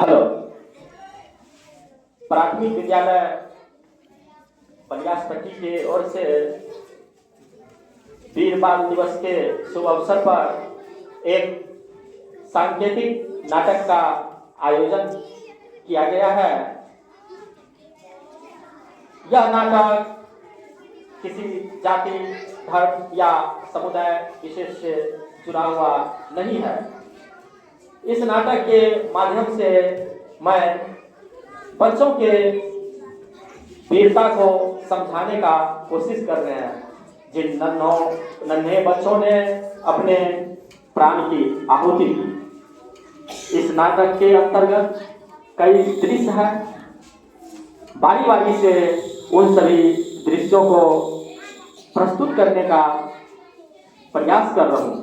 Hello. प्राथमिक विद्यालय पलियासपट्टी के ओर से वीर बाल दिवस के शुभ अवसर पर एक सांकेतिक नाटक का आयोजन किया गया है। यह नाटक किसी जाति, धर्म या समुदाय विशेष से जुड़ा हुआ नहीं है। इस नाटक के माध्यम से मैं बच्चों के वीरता को समझाने का कोशिश कर रहे हैं। जिन नन्हे बच्चों ने अपने प्राण की आहुति दी। इस नाटक के अंतर्गत कई दृश्य हैं। बारी बारी से उन सभी दृश्यों को प्रस्तुत करने का प्रयास कर रहा हूँ।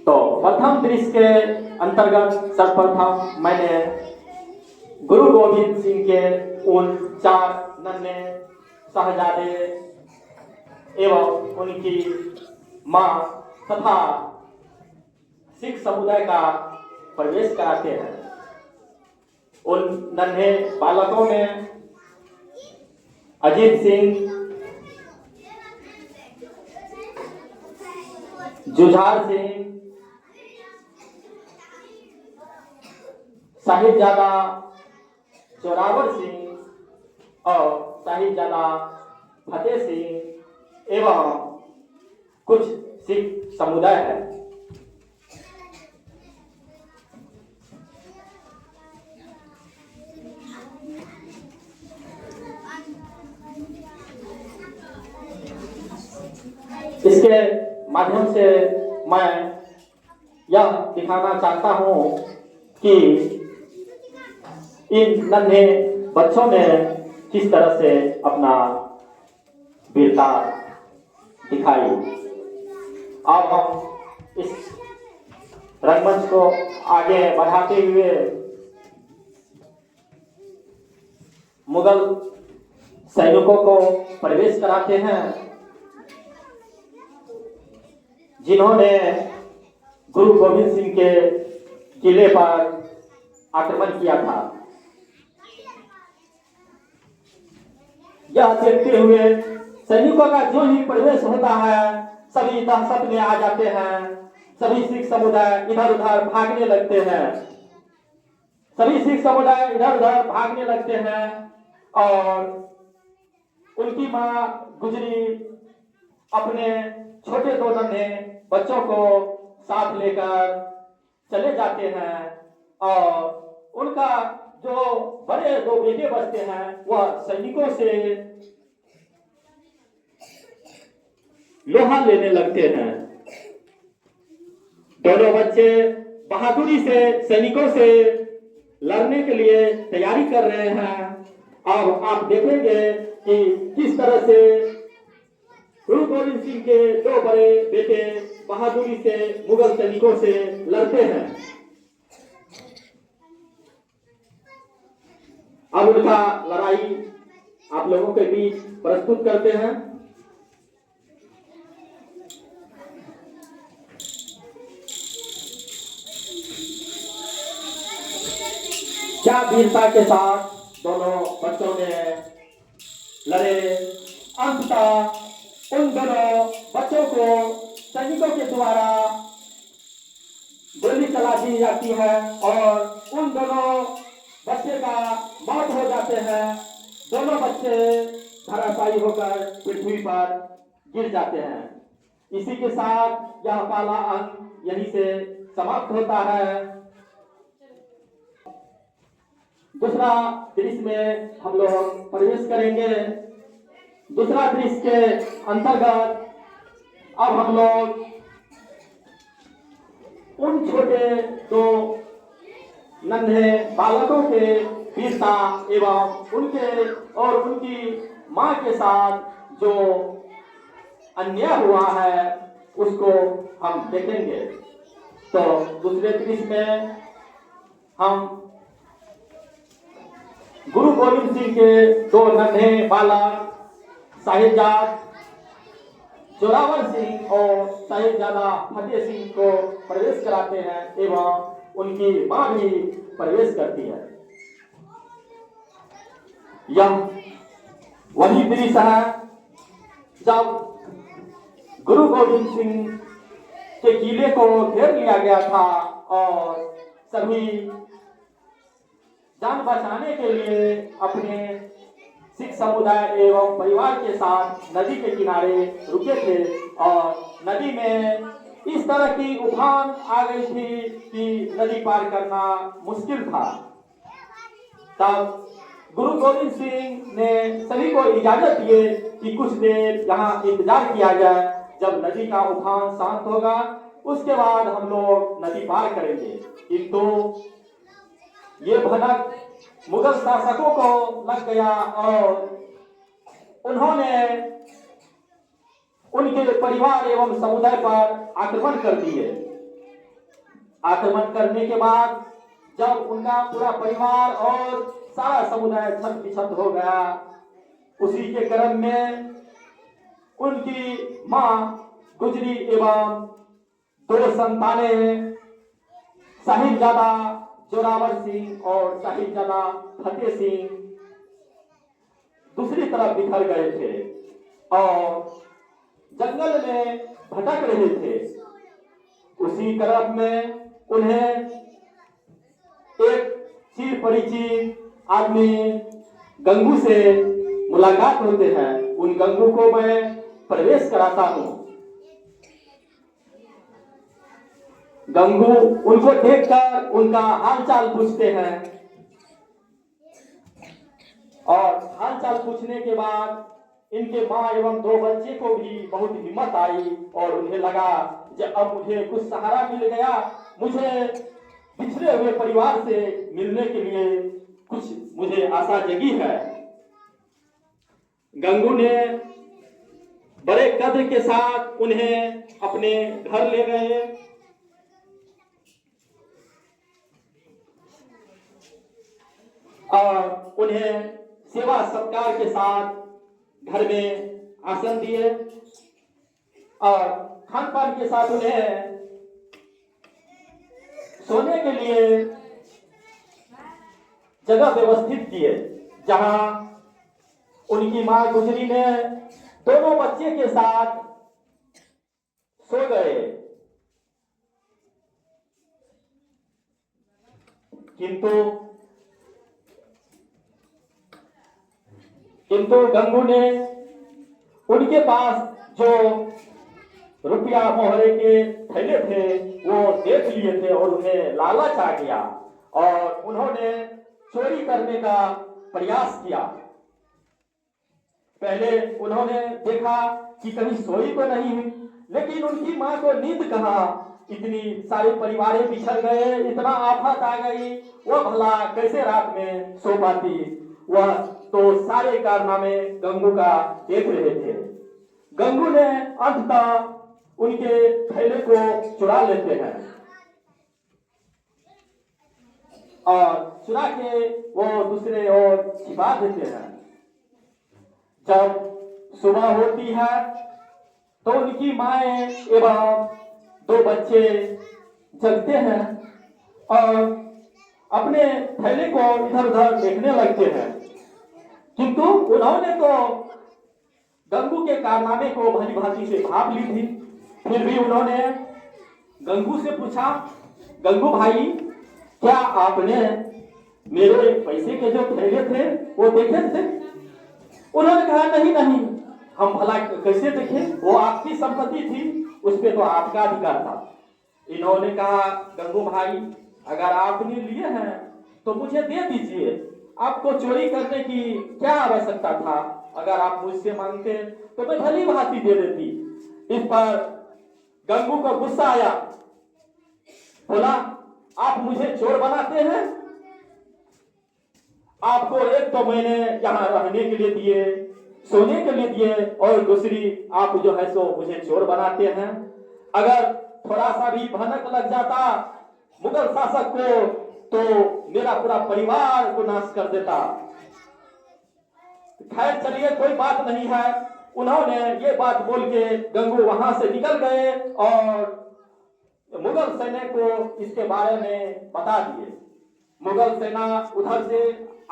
तो प्रथम दृश्य के अंतर्गत सर्वप्रथम मैंने गुरु गोविंद सिंह के उन 4 नन्हे साहबजादे एवं उनकी मां तथा सिख समुदाय का प्रवेश कराते हैं। उन नन्हे बालकों में अजीत सिंह, जुझार सिंह, साहिबजादा जोरावर सिंह और साहिबजादा फतेह सिंह एवं कुछ सिख समुदाय है। इसके माध्यम से मैं यह दिखाना चाहता हूं कि इन नन्हे बच्चों ने किस तरह से अपना वीरता दिखाई। अब हम इस रंगमंच को आगे बढ़ाते हुए मुगल सैनिकों को प्रवेश कराते हैं, जिन्होंने गुरु गोविंद सिंह के किले पर आक्रमण किया था। यह देखते हुए सैनिकों का जो ही प्रवेश होता है सभी दहशत में आ जाते हैं। सभी सिख समुदाय इधर उधर भागने लगते हैं। सभी सिख समुदाय इधर उधर भागने लगते हैं और उनकी मां गुजरी अपने छोटे 2 नन्हे बच्चों को साथ लेकर चले जाते हैं और उनका जो बड़े 2 बेटे बचते हैं वह सैनिकों से लोहा लेने लगते हैं। दोनों बच्चे बहादुरी से सैनिकों से लड़ने के लिए तैयारी कर रहे हैं। अब आप देखेंगे कि किस तरह से गुरु गोविंद सिंह के 2 बड़े बेटे बहादुरी से मुगल सैनिकों से लड़ते हैं। अब उनका लड़ाई आप लोगों के बीच प्रस्तुत करते हैं। क्या वीरता के साथ दोनों बच्चों ने लड़े। अंततः उन दोनों बच्चों को सैनिकों के द्वारा गोली चला दी जाती है और उन दोनों बच्चे का मौत हो जाते हैं। दोनों बच्चे धराशायी होकर पृथ्वी पर गिर जाते हैं। इसी के साथ यह पहला अंक यहीं से समाप्त होता है। दूसरा दृश्य में हम लोग प्रवेश करेंगे। दूसरा दृश्य के अंतर्गत अब हम लोग उन छोटे 2 नन्हे बालकों के वीरता एवं उनके और उनकी मां के साथ जो अन्याय हुआ है उसको हम देखेंगे। तो दूसरे दृश्य में हम गुरु गोविंद सिंह के 2 नन्हे बालक साहिबजादा जोरावर सिंह और साहिबजादा फतेह सिंह को प्रवेश कराते हैं एवं उनकी मां भी प्रवेश करती है। यह वही दृश्य है जब गुरु गोविंद सिंह के किले को घेर लिया गया था और सभी जान बचाने के लिए अपने सिख समुदाय एवं परिवार के साथ नदी के किनारे रुके थे और नदी में इस तरह की उफान आ गई थी कि नदी पार करना मुश्किल था। तब गुरु गोविंद सिंह ने सभी को इजाजत दिए कि कुछ देर यहाँ इंतजार किया जाए, जब नदी का उफान शांत होगा उसके बाद हम लोग नदी पार करेंगे। किंतु ये भनक मुगल शासकों को लग गया और उन्होंने उनके परिवार एवं समुदाय पर आक्रमण कर दिए। आक्रमण करने के बाद जब उनका पूरा परिवार और सारा समुदाय छत बिछत हो गया, उसी के क्रम में उनकी मां गुजरी एवं 2 संतानें साहिबजादा जोरावर सिंह और साहिबजादा फतेह सिंह दूसरी तरफ बिखर गए थे और जंगल में भटक रहे थे। उसी क्रम में उन्हें एक चिर परिचित आदमी गंगू से मुलाकात होते हैं। उन गंगू को मैं प्रवेश कराता हूं। गंगू उनको देखकर उनका हालचाल पूछते हैं और हालचाल पूछने के बाद इनके मां एवं 2 बच्चे को भी बहुत हिम्मत आई और उन्हें लगा कि अब मुझे कुछ सहारा मिल गया, मुझे बिछड़े हुए परिवार से मिलने के लिए कुछ मुझे आशा जगी है। गंगू ने बड़े कद्र के साथ उन्हें अपने घर ले गए और उन्हें सेवा सत्कार के साथ घर में आसन दिए और खान पान के साथ उन्हें सोने के लिए जगह व्यवस्थित किए, जहां उनकी मां गुजरी ने दोनों बच्चे के साथ सो गए। किंतु गंगू ने उनके पास जो रुपया मोहरे के थैले थे वो देख लिए थे और उन्हें लालच आ गया और उन्होंने चोरी करने का प्रयास किया। पहले उन्होंने देखा कि कहीं सोई तो नहीं हुई, लेकिन उनकी मां को नींद कहाँ, इतनी सारे परिवारें बिछड़ गए, इतना आफत आ गई, वह भला कैसे रात में सो पाती। वह तो सारे कारनामे गंगू का देख रहे थे। गंगू ने अंततः उनके थैले को चुरा लेते हैं और चुरा के वो दूसरे ओर छिपा देते हैं। जब सुबह होती है तो उनकी माएं एवं 2 बच्चे जगते हैं और अपने थैले को इधर उधर देखने लगते हैं, किंतु उन्होंने तो गंगू के कारनामे को भली भांति से भाप ली थी। फिर भी उन्होंने गंगू से पूछा, गंगू भाई क्या आपने मेरे पैसे के जो थैले थे वो देखे थे? उन्होंने कहा नहीं नहीं, हम भला कैसे देखे, वो आपकी संपत्ति थी, उस पे तो आपका अधिकार था। इन्होंने कहा गंगू भाई अगर आपने लिए हैं तो मुझे दे दीजिए, आपको चोरी करने की क्या आवश्यकता था, अगर आप मुझसे मांगते तो मैं भली भांति दे देती। इस पर गंगू को गुस्सा आया, बोला आप मुझे चोर बनाते हैं, आपको एक तो मैंने यहाँ रहने के लिए दिए, सोने के लिए दिए और दूसरी आप जो है सो मुझे चोर बनाते हैं। अगर थोड़ा सा भी भनक लग जाता मुगल शासक को तो मेरा पूरा परिवार को नाश कर देता। खैर चलिए कोई बात नहीं है। उन्होंने ये बात बोल के गंगू वहां से निकल गए और मुगल सैन्य को इसके बारे में बता दिए। मुगल सेना उधर से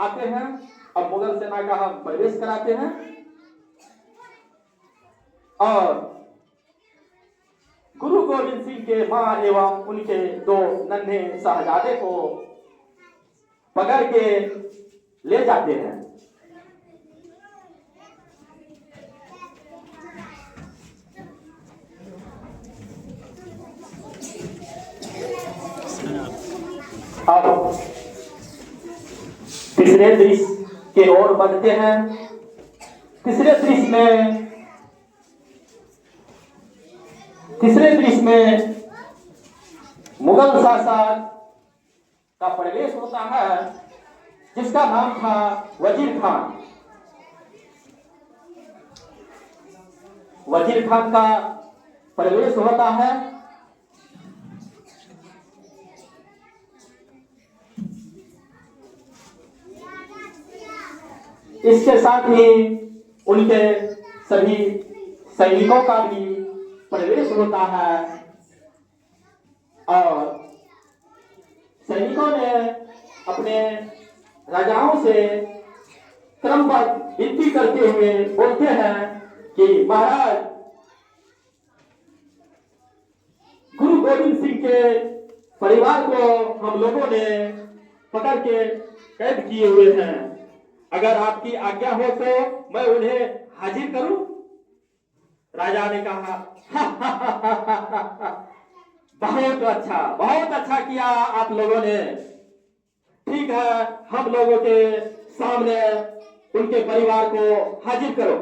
आते हैं और मुगल सेना का हम प्रवेश कराते हैं और गुरु गोविंद सिंह के मां एवं उनके दो नन्हे शहजादे को पकड़ के ले जाते हैं। अब तीसरे दृश्य की ओर बढ़ते हैं। तीसरे दृश्य में मुगल शासक का प्रवेश होता है जिसका नाम था वजीर खान। वजीर खान का प्रवेश होता है। इसके साथ ही उनके सभी सैनिकों का भी प्रवेश होता है और सैनिकों ने अपने राजाओं से क्रमबद्ध विनती करते हुए बोलते हैं कि महाराज, गुरु गोविंद सिंह के परिवार को हम लोगों ने पकड़ के कैद किए हुए हैं। अगर आपकी आज्ञा हो तो मैं उन्हें हाजिर करूं। राजा ने कहा बहुत अच्छा किया आप लोगों ने। ठीक है, हम लोगों के सामने उनके परिवार को हाजिर करो।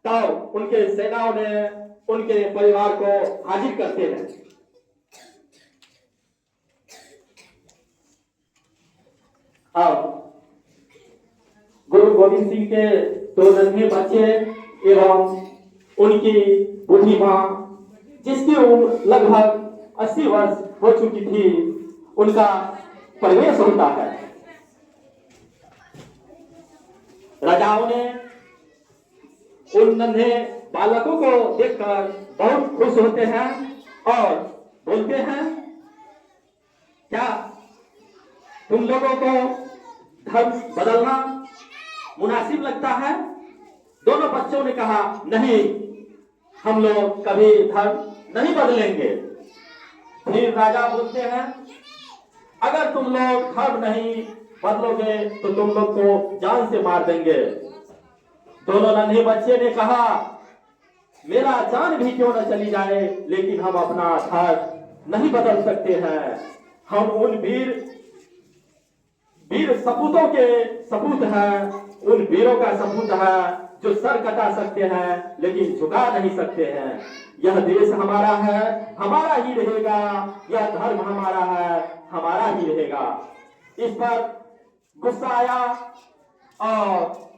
तो उनके सेनाओं ने उनके परिवार को हाजिर करते हैं। अब गुरु गोविंद सिंह के दो नन्हे बच्चे एवं उनकी बूढ़ी मां, जिसकी उम्र लगभग 80 वर्ष हो चुकी थी, उनका प्रवेश होता है। राजाओं ने उन नन्हे बालकों को देखकर बहुत खुश होते हैं और बोलते हैं, क्या तुम लोगों को धर्म बदलना मुनासिब लगता है? दोनों बच्चों ने कहा, नहीं, हम लोग कभी धर्म नहीं बदलेंगे। फिर राजा बोलते हैं, अगर तुम लोग धर्म नहीं बदलोगे तो तुम लोग को जान से मार देंगे। दोनों नन्हे बच्चे ने कहा, मेरा जान भी क्यों न चली जाए, लेकिन हम अपना धर्म नहीं बदल सकते हैं। हम उन वीर सपूतों के सपूत हैं, उन वीरों का सपूत है जो सर कटा सकते हैं लेकिन झुका नहीं सकते हैं। यह देश हमारा है, हमारा ही रहेगा। यह धर्म हमारा है, हमारा ही रहेगा। इस पर गुस्सा आया और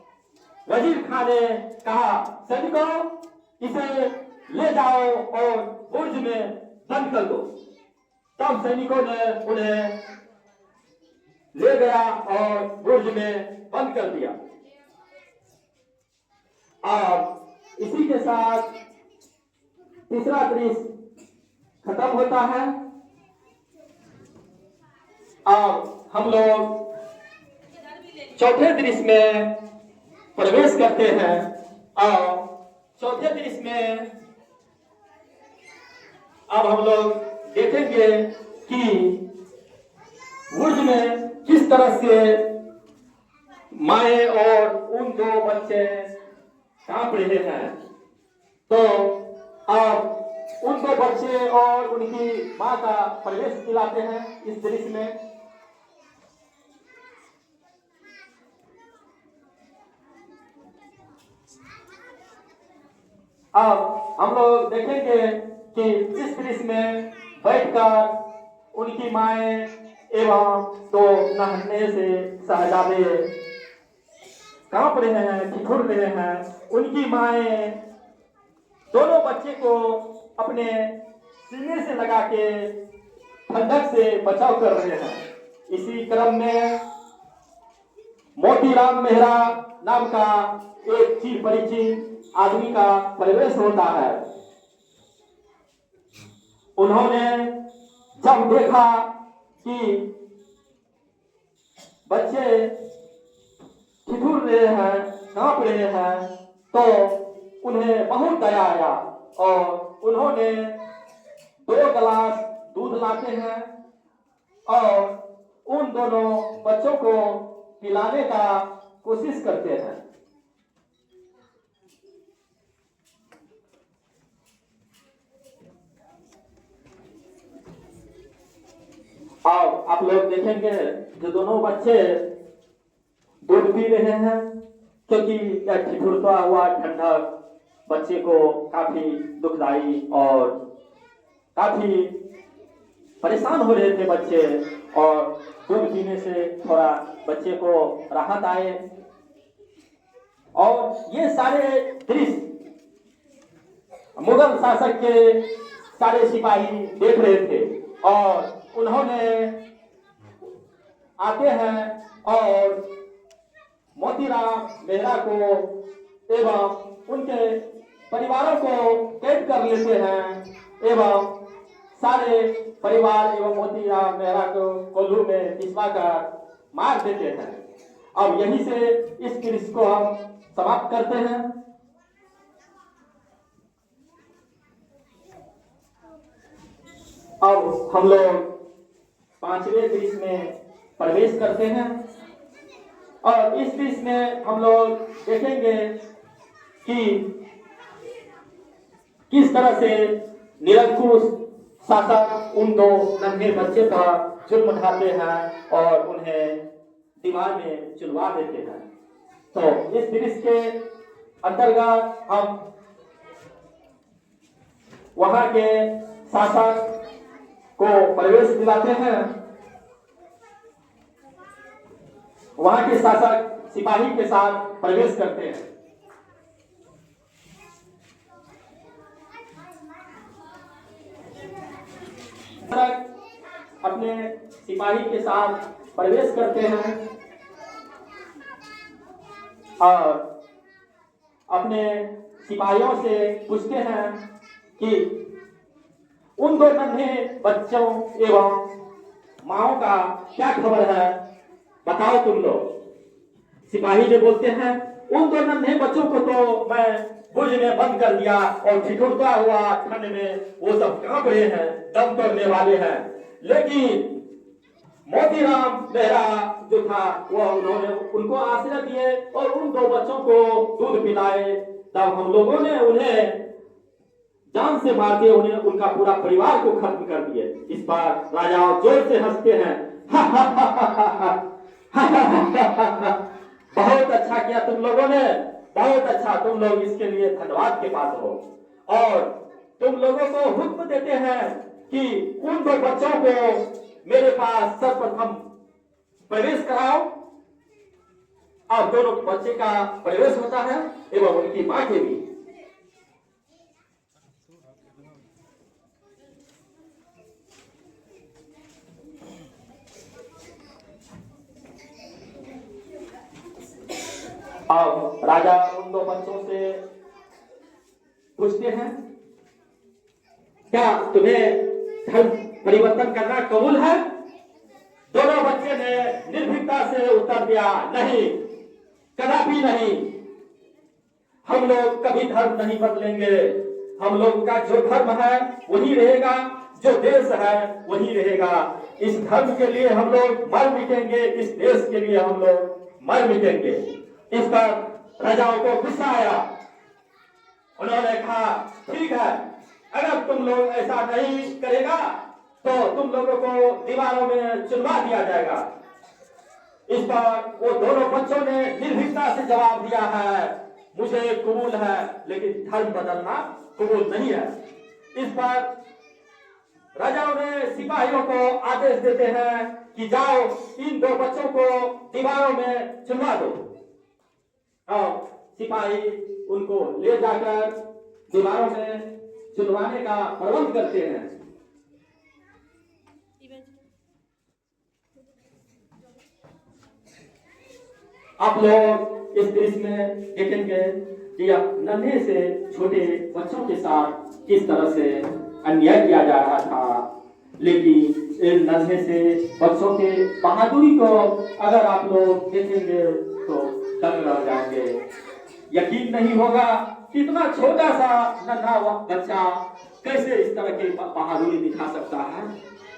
वजीर खान ने कहा, सैनिकों, इसे ले जाओ और बुर्ज में बंद कर दो। तब सैनिकों ने उन्हें ले गया और बुर्ज में बंद कर दिया। और इसी के साथ तीसरा दृश्य खत्म होता है। अब हम लोग चौथे दृश्य में प्रवेश करते हैं और चौथे दृश्य में अब हम लोग देखेंगे कि बुर्ज में किस तरह से माए और उन दो बच्चे कांप रहे हैं। तो अब उन दो बच्चे और उनकी मां का प्रवेश दिलाते हैं इस दृश्य में। अब हम लोग देखेंगे कि इस दृश्य में बैठकर उनकी माएं एवं तो नन्हे से शहजादे कांप रहे हैं, ठिठुर रहे हैं। उनकी माएं दोनों बच्चे को अपने सीने से लगा के ठंडक से बचाव कर रहे हैं। इसी क्रम में मोतीराम मेहरा नाम का एक चिर परिचित आदमी का प्रवेश होता है। उन्होंने जब देखा कि बच्चे ठिठुर रहे हैं, कांप रहे हैं, तो उन्हें बहुत दया आया और उन्होंने 2 गिलास दूध लाते हैं और उन दोनों बच्चों को पिलाने का कोशिश करते हैं। और आप लोग देखेंगे जो दोनों बच्चे दूध पी रहे हैं, क्योंकि यह ठिठुरता हुआ ठंडक बच्चे को काफी दुखदाई और काफी परेशान हो रहे थे बच्चे, और दूध पीने से थोड़ा बच्चे को राहत आए। और ये सारे दृश्य मुगल शासक के सारे सिपाही देख रहे थे और उन्होंने आते हैं और मोतीराम मेहरा को एवं उनके परिवारों को कैद कर लेते हैं एवं सारे परिवार एवं मोतीराम मेहरा को कोल्हू में पिसवा कर मार देते हैं। अब यहीं से इस दृश्य को हम समाप्त करते हैं। अब हम लोग 5वें दृश्य में प्रवेश करते हैं और इस दृश्य में हम लोग देखेंगे कि किस तरह से निरंकुश शासक उन 2 नन्हे बच्चे पर जुल्म ढाते हैं और उन्हें दीवार में चुनवा देते हैं। तो इस दृश्य के अंतर्गत हम वहां के शासक को प्रवेश दिलाते हैं। वहां के शासक सिपाही के साथ प्रवेश करते हैं। अपने सिपाही के साथ प्रवेश करते हैं और अपने सिपाहियों से पूछते हैं कि उन 2 नन्हे बच्चों एवं माओ का क्या खबर है, बताओ तुम लोग। सिपाही ने बोलते हैं उन 2 नन्हे बच्चों को तो मैं बुर्ज में बंद कर दिया और ठिठुरता हुआ ठंड में वो सब कांप रहे हैं, दम तोड़ने वाले हैं, लेकिन मोतीराम मेहरा जो था वो उन्होंने उनको आश्रय दिए और उन 2 बच्चों को दूध पिलाए। तब हम लोगों ने उन्हें जान से मार के उन्हें उनका पूरा परिवार को खत्म कर दिए। इस बार राजा जोर से हंसते हैं, बहुत अच्छा किया तुम लोगों ने, बहुत अच्छा, तुम लोग इसके लिए धन्यवाद के पात्र हो। और तुम लोगों को हुक्म देते हैं कि उन 2 बच्चों को मेरे पास सर्वप्रथम प्रवेश कराओ। अब दोनों बच्चे का प्रवेश होता है एवं उनकी मां के भी। अब राजा उन 2 बच्चों से पूछते हैं क्या तुम्हें धर्म परिवर्तन करना कबूल है? दोनों बच्चे ने निर्भीकता से उत्तर दिया, नहीं, कदापि नहीं, हम लोग कभी धर्म नहीं बदलेंगे। हम लोग का जो धर्म है वही रहेगा, जो देश है वही रहेगा। इस धर्म के लिए हम लोग मर मिटेंगे, इस देश के लिए हम लोग मर मिटेंगे। इस पर राजाओं को गुस्सा आया। उन्होंने कहा ठीक है, अगर तुम लोग ऐसा नहीं करेगा तो तुम लोगों को दीवारों में चुनवा दिया जाएगा। इस पर वो दोनों बच्चों ने निर्भीकता से जवाब दिया है, मुझे कबूल है लेकिन धर्म बदलना कबूल नहीं है। इस पर राजाओं ने सिपाहियों को आदेश देते हैं कि जाओ इन 2 बच्चों को दीवारों में चुनवा दो। और सिपाही उनको ले जाकर दीवारों में चुनवाने का प्रबंध करते हैं। आप लोग इस दृश्य में देखेंगे कि नन्हे से छोटे बच्चों के साथ किस तरह से अन्याय किया जा रहा था। लेकिन इन नन्हे से बच्चों के बहादुरी को अगर आप लोग देखेंगे तो दंग रह जाएंगे। यकीन नहीं होगा कि इतना छोटा सा नन्हा बच्चा कैसे इस तरह की बहादुरी दिखा सकता है,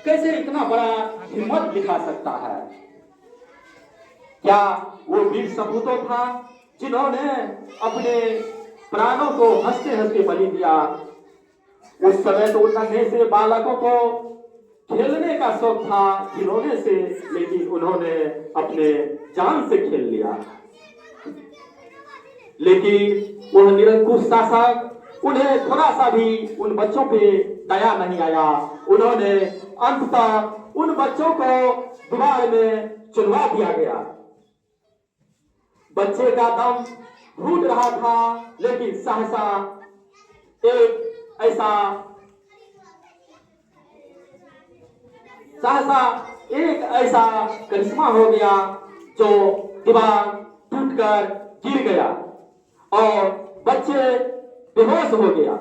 कैसे इतना बड़ा हिम्मत दिखा सकता है। क्या वो वीर सपूतों था जिन्होंने अपने प्राणों को हंसते हंसते बलि दिया। उस समय तो उन नन्हे से बालकों को खेलने का शौक था खिलौने से, लेकिन उन्होंने अपने जान से खेल लिया। लेकिन वह निरंकुश शासक, उन्हें थोड़ा सा भी उन बच्चों पे दया नहीं आया। उन्होंने अंततः उन बच्चों को दीवार में चुनवा दिया गया। बच्चे का दम घूट रहा था, लेकिन सहसा एक ऐसा करिश्मा हो गया जो दीवार टूटकर गिर गया और बच्चे बेहोश हो गया।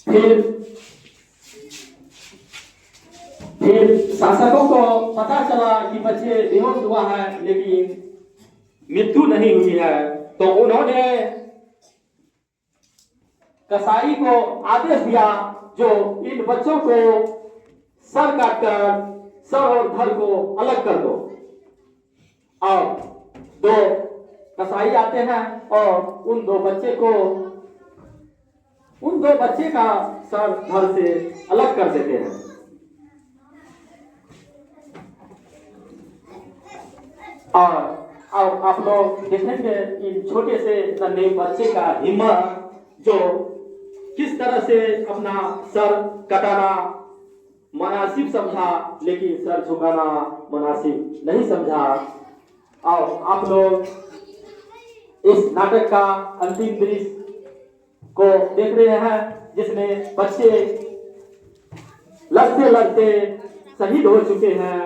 फिर शासकों को पता चला कि बच्चे बेहोश हुआ है लेकिन मृत्यु नहीं हुई है, तो उन्होंने कसाई को आदेश दिया जो इन बच्चों को सर काटकर सर और धड़ को अलग कर दो। और दो कसाई आते हैं और उन दो बच्चे का सर धड़ से अलग कर देते हैं। और अब आप लोग देखेंगे इन छोटे से नन्हे बच्चे का हिम्मत, जो किस तरह से अपना सर कटाना मुनासिब समझा, लेकिन सर झुकाना मुनासिब नहीं समझा। और आप लोग इस नाटक का अंतिम दृश्य को देख रहे हैं, जिसमें बच्चे लड़ते लड़ते शहीद हो चुके हैं।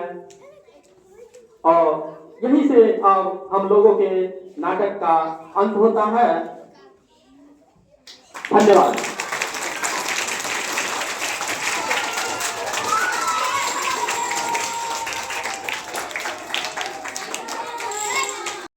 और यहीं से अब हम लोगों के नाटक का अंत होता है। धन्यवाद।